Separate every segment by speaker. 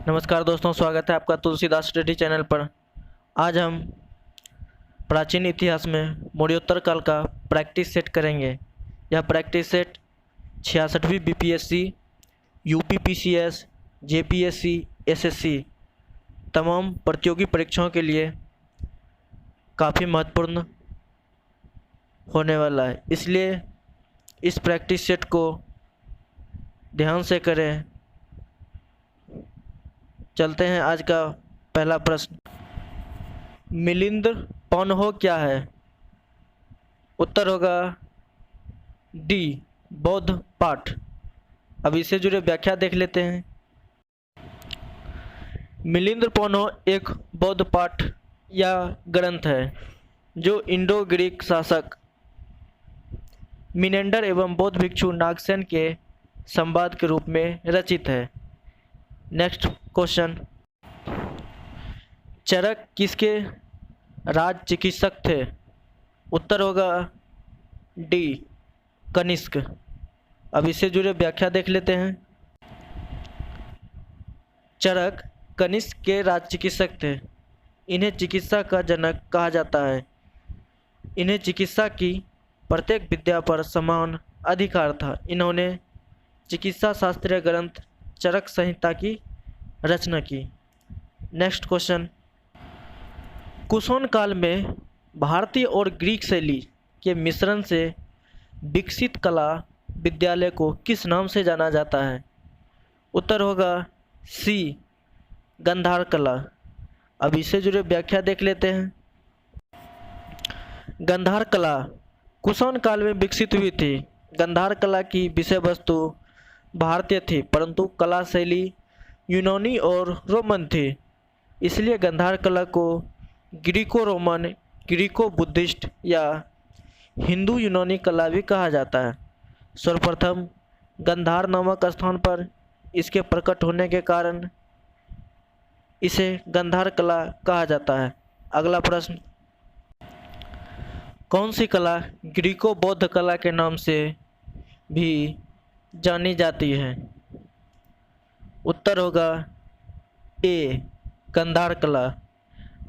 Speaker 1: नमस्कार दोस्तों, स्वागत है आपका तुलसीदास स्टडी चैनल पर। आज हम प्राचीन इतिहास में मौर्योत्तर काल का प्रैक्टिस सेट करेंगे। यह प्रैक्टिस सेट 66वीं बीपीएससी, यूपीपीसीएस, जेपीएससी, एसएससी तमाम प्रतियोगी परीक्षाओं के लिए काफ़ी महत्वपूर्ण होने वाला है, इसलिए इस प्रैक्टिस सेट को ध्यान से करें। चलते हैं आज का पहला प्रश्न। मिलिंद पौनहो क्या है? उत्तर होगा डी, बौद्ध पाठ। अब इससे जुड़े व्याख्या देख लेते हैं। मिलिंद पौनहो एक बौद्ध पाठ या ग्रंथ है जो इंडो ग्रीक शासक मिनेंडर एवं बौद्ध भिक्षु नागसेन के संवाद के रूप में रचित है। Next question. चरक किसके राज चिकित्सक थे? उत्तर होगा डी, कनिष्क। अब इससे जुड़े व्याख्या देख लेते हैं। चरक कनिष्क के राज चिकित्सक थे। इन्हें चिकित्सा का जनक कहा जाता है। इन्हें चिकित्सा की प्रत्येक विद्या पर समान अधिकार था। इन्होंने चिकित्सा शास्त्रीय ग्रंथ चरक संहिता की रचना की। Next question. कुषाण काल में भारतीय और ग्रीक शैली के मिश्रण से विकसित कला विद्यालय को किस नाम से जाना जाता है? उत्तर होगा सी, गंधार कला। अब इससे जुड़े व्याख्या देख लेते हैं। गंधार कला कुषाण काल में विकसित हुई थी। गंधार कला की विषय वस्तु भारतीय थी, परंतु कला शैली यूनानी और रोमन थी। इसलिए गंधार कला को ग्रीको रोमन, ग्रीको बुद्धिस्ट या हिंदू यूनानी कला भी कहा जाता है। सर्वप्रथम गंधार नामक स्थान पर इसके प्रकट होने के कारण इसे गंधार कला कहा जाता है। अगला प्रश्न। कौन सी कला ग्रीको बौद्ध कला के नाम से भी जानी जाती है? उत्तर होगा ए, गंधार कला।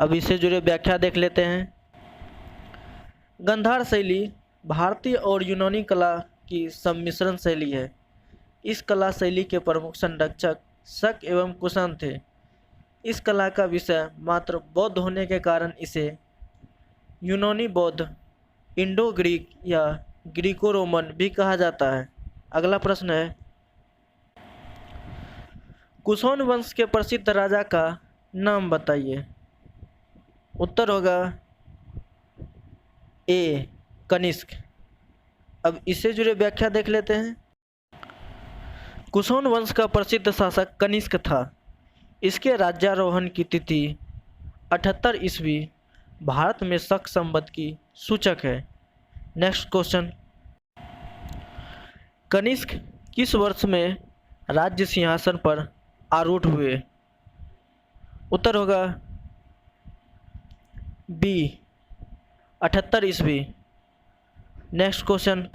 Speaker 1: अब इससे जुड़े व्याख्या देख लेते हैं। गंधार शैली भारतीय और यूनानी कला की सम्मिश्रण शैली है। इस कला शैली के प्रमुख संरक्षक शक एवं कुषाण थे। इस कला का विषय मात्र बौद्ध होने के कारण इसे यूनानी बौद्ध, इंडो ग्रीक या ग्रीको रोमन भी कहा जाता है। अगला प्रश्न है। कुषाण वंश के प्रसिद्ध राजा का नाम बताइए। उत्तर होगा ए, कनिष्क। अब इससे जुड़े व्याख्या देख लेते हैं। कुषाण वंश का प्रसिद्ध शासक कनिष्क था। इसके राज्यारोहण की तिथि 78 ईस्वी भारत में शक संवत की सूचक है। Next question. कनिष्क किस वर्ष में राज्य सिंहासन पर आरूढ़ हुए? उत्तर होगा बी, 78 ईस्वी। Next question.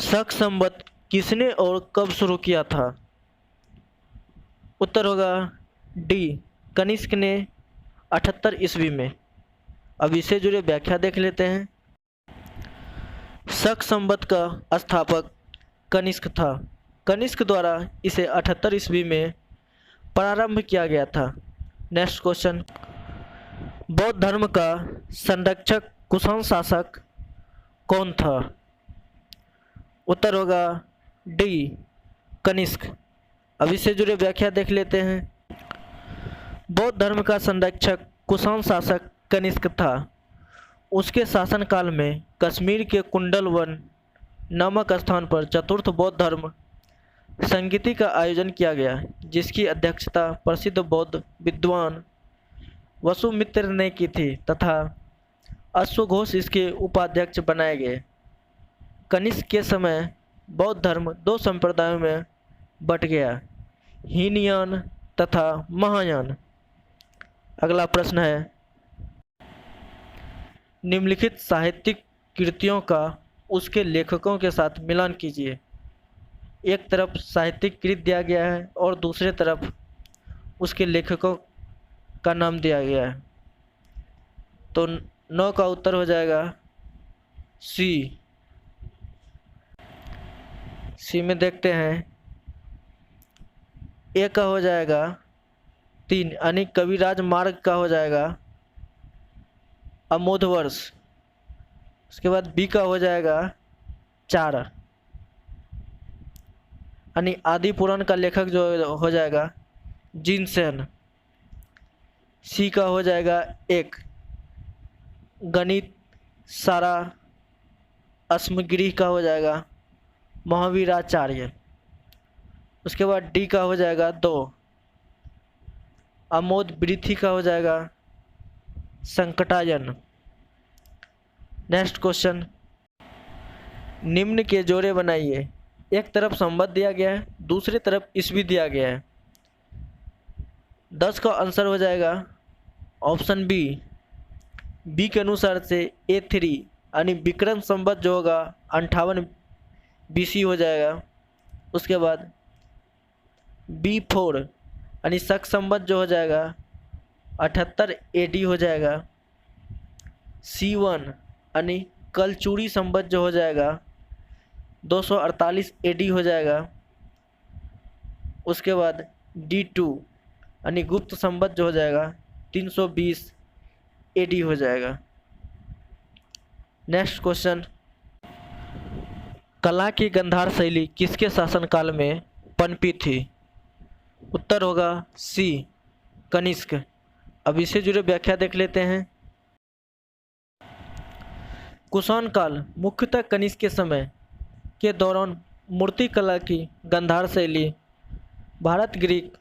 Speaker 1: शक संवत किसने और कब शुरू किया था? उत्तर होगा डी, कनिष्क ने 78 ईस्वी में। अब इससे जुड़े व्याख्या देख लेते हैं। शक संवत का स्थापक कनिष्क था। कनिष्क द्वारा इसे 78 ईस्वी में प्रारंभ किया गया था। Next question. बौद्ध धर्म का संरक्षक कुषाण शासक कौन था? उत्तर होगा डी, कनिष्क। अब इससे जुड़े व्याख्या देख लेते हैं। बौद्ध धर्म का संरक्षक कुषाण शासक कनिष्क था। उसके शासनकाल में कश्मीर के कुंडलवन नामक स्थान पर चतुर्थ बौद्ध धर्म संगीति का आयोजन किया गया, जिसकी अध्यक्षता प्रसिद्ध बौद्ध विद्वान वसुमित्र ने की थी तथा अश्वघोष इसके उपाध्यक्ष बनाए गए। कनिष्क के समय बौद्ध धर्म दो संप्रदायों में बट गया, हीनयान तथा महायान। अगला प्रश्न है। निम्नलिखित साहित्यिक कृतियों का उसके लेखकों के साथ मिलान कीजिए। एक तरफ साहित्यिक कृत दिया गया है और दूसरे तरफ उसके लेखकों का नाम दिया गया है। तो 9 का उत्तर हो जाएगा सी। सी में देखते हैं, ए का हो जाएगा 3 यानी कविराज मार्ग का हो जाएगा अमोधवर्ष। उसके बाद बी का हो जाएगा 4 यानी आदि पुराण का लेखक जो हो जाएगा जिनसेन। सी का हो जाएगा 1 गणित सारा अस्मगिरी का हो जाएगा महावीराचार्य। उसके बाद डी का हो जाएगा 2 अमोद वृथि का हो जाएगा संकटायन। नेक्स्ट क्वेश्चन, निम्न के जोड़े बनाइए। एक तरफ संबंध दिया गया है, दूसरी तरफ ईस्वी दिया गया है। 10 का आंसर हो जाएगा ऑप्शन बी। बी के अनुसार से A3 यानी विक्रम संवत जो होगा 58 BC हो जाएगा। उसके बाद B4 यानी शक संवत जो हो जाएगा 78 AD हो जाएगा। C1 यानी कलचूरी संवत जो हो जाएगा 248 AD हो जाएगा। उसके बाद D2 यानी गुप्त संवत जो हो जाएगा 320 AD हो जाएगा। नेक्स्ट क्वेश्चन, कला की गंधार शैली किसके शासनकाल में पनपी थी? उत्तर होगा सी कनिष्क। अब इससे जुड़े व्याख्या देख लेते हैं। कुषाण काल मुख्यतः कनिष्क के समय के दौरान मूर्ति कला की गंधार शैली भारत ग्रीक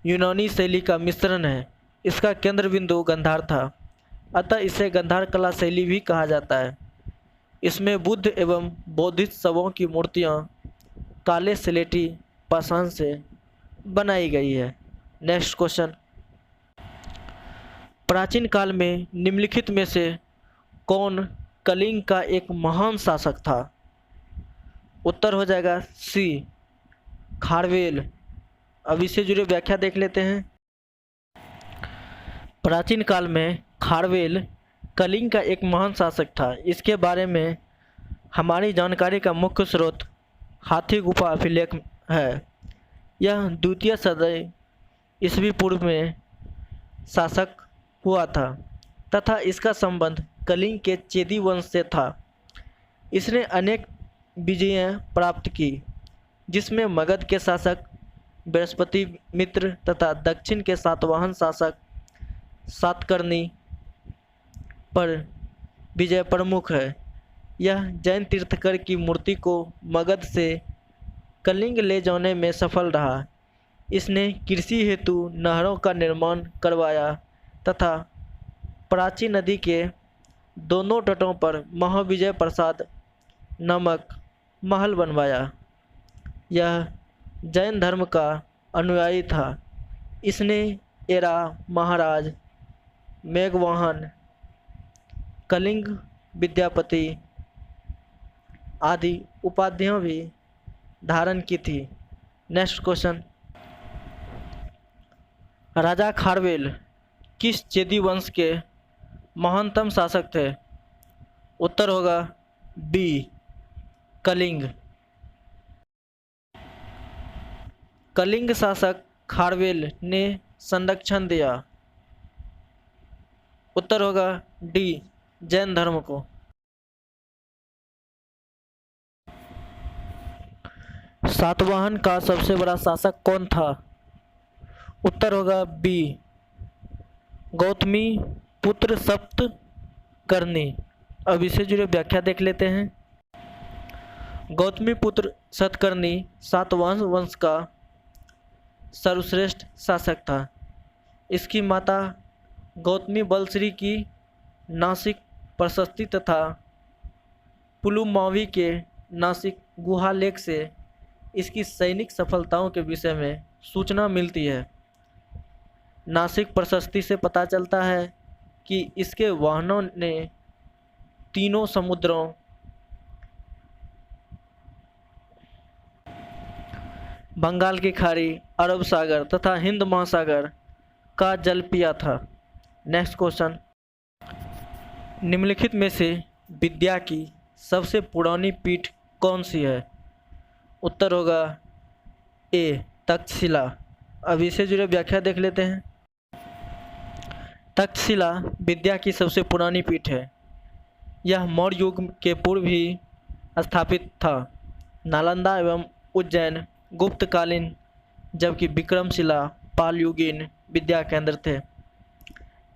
Speaker 1: यूनानी शैली का मिश्रण है। इसका केंद्र बिंदु गंधार था, अतः इसे गंधार कला शैली भी कहा जाता है। इसमें बुद्ध एवं बौद्धिस्ट शवों की मूर्तियाँ काले स्लेटी पाषाण से बनाई गई है। नेक्स्ट क्वेश्चन, प्राचीन काल में निम्नलिखित में से कौन कलिंग का एक महान शासक था? उत्तर हो जाएगा सी खारवेल। अब इससे जुड़े व्याख्या देख लेते हैं। प्राचीन काल में खारवेल कलिंग का एक महान शासक था। इसके बारे में हमारी जानकारी का मुख्य स्रोत हाथी गुफा अभिलेख है। यह द्वितीय सदी ईस्वी पूर्व में शासक हुआ था तथा इसका संबंध कलिंग के चेदी वंश से था। इसने अनेक विजयें प्राप्त की, जिसमें मगध के शासक बृहस्पति मित्र तथा दक्षिण के सातवाहन शासक सातकर्णी पर विजय प्रमुख है। यह जैन तीर्थकर की मूर्ति को मगध से कलिंग ले जाने में सफल रहा। इसने कृषि हेतु नहरों का निर्माण करवाया तथा प्राची नदी के दोनों तटों पर महाविजय प्रसाद नामक महल बनवाया। यह जैन धर्म का अनुयायी था। इसने एरा महाराज, मेघवाहन, कलिंग विद्यापति आदि उपाधियां भी धारण की थी। नेक्स्ट क्वेश्चन, राजा खारवेल किस चेदी वंश के महानतम शासक थे? उत्तर होगा बी कलिंग। कलिंग शासक खारवेल ने संरक्षण दिया। उत्तर होगा डी जैन धर्म को। सातवाहन का सबसे बड़ा शासक कौन था? उत्तर होगा बी गौतमी पुत्र सप्तकर्णी। अब इससे जुड़े व्याख्या देख लेते हैं। गौतमी पुत्र सतकर्णी सातवाहन वंश का सर्वश्रेष्ठ शासक था। इसकी माता गौतमी बलश्री की नासिक प्रशस्ति तथा पुलुमावी के नासिक गुहा लेख से इसकी सैनिक सफलताओं के विषय में सूचना मिलती है। नासिक प्रशस्ति से पता चलता है कि इसके वाहनों ने तीनों समुद्रों बंगाल की खाड़ी, अरब सागर तथा हिंद महासागर का जल पिया था। नेक्स्ट क्वेश्चन, निम्नलिखित में से विद्या की सबसे पुरानी पीठ कौन सी है? उत्तर होगा ए तक्षशिला। अब इससे जुड़े व्याख्या देख लेते हैं। तक्षशिला विद्या की सबसे पुरानी पीठ है। यह मौर्य युग के पूर्व ही स्थापित था। नालंदा एवं उज्जैन गुप्तकालीन, जबकि विक्रमशिला पालयुगीन विद्या केंद्र थे।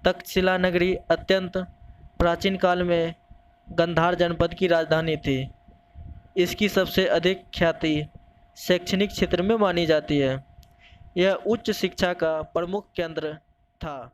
Speaker 1: तक्षशिला नगरी अत्यंत प्राचीन काल में गांधार जनपद की राजधानी थी। इसकी सबसे अधिक ख्याति शैक्षणिक क्षेत्र में मानी जाती है। यह उच्च शिक्षा का प्रमुख केंद्र था।